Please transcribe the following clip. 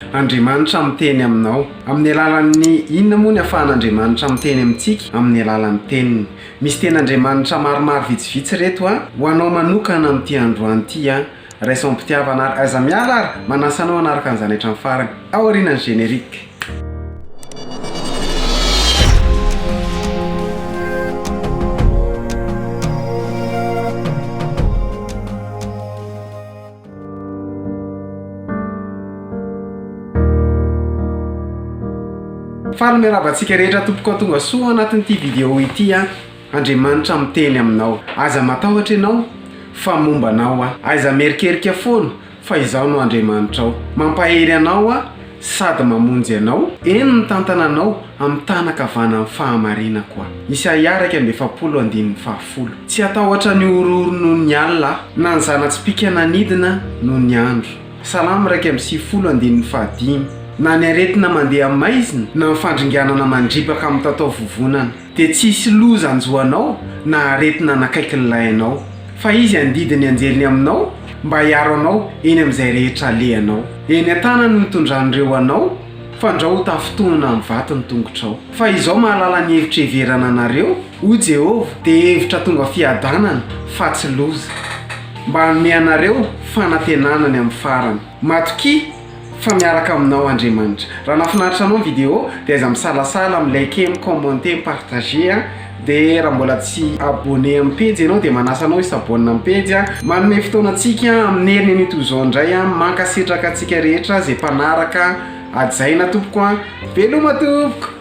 Andriamanitra miteny aminao. Amin'ny alalan'ny inona moa ny ahafahan'Andriamanitra miteny amintsika? Amin'ny alalan'ny teniny. Misy ten'Andriamanitra maromaro vitsivitsy reto ho anao manokana amin'ity androany ity raisom-pitiavana ary aiza miala ary manasa anao hanaraka an'izany hatramin'ny farany. Ao aorian'ny générique. Faly miarabantsika rehetra tompoko tonga soa anatin'ity vidéo ity Andriamanitra miteny aminao. Aza matahotra ianao fa momba anao aiza merikerika foana fa izaho no Andriamanitrao. Mampahery anao sady mamonjy anao. Eny ny tantana anao amin'ny tanakavana amin'ny fahamarinako Isaia 1:7-10. Tsy atahotra ny ororo noho ny alina na ny zana-tsipika nanidina noho ny andro. Salamo 2:7-5. Na ny aretina mandeha maizina na ny fandringanana mandripaka amin'ny tatao vovonana dia tsisy loza anjoanao na aretina nakaiky ny lainao fa izy andidiny anjeliny aminao mba hiaro anao eny amin'izay rehetra alehanao. Eny an-tanany mitondran'ireo anao fandrao tafitonana amin'ny vato ny tongotrao. Fa izao mahalala ny hevitra heverana anareo ho Jehovah dia hevitra tonga fiadanana fa tsy loza mba hanome anareo fanantenanany amin'ny farany. Matoki fa miaraka aminao Andriamanitra. Raha nafinaritra anao ny vidéo dia aiza misalasala, mi-like, mi-commenter, mi-partager. Dia raha mbola tsy abonné amin'ny page ianao dia manasa anao hisabonina amin'ny page manome fotoanantsika amin'ny heriny an'ito izao indray mankasitraka antsika rehetra izay mpanaraka ajaina tompoko. Veloma tompoko.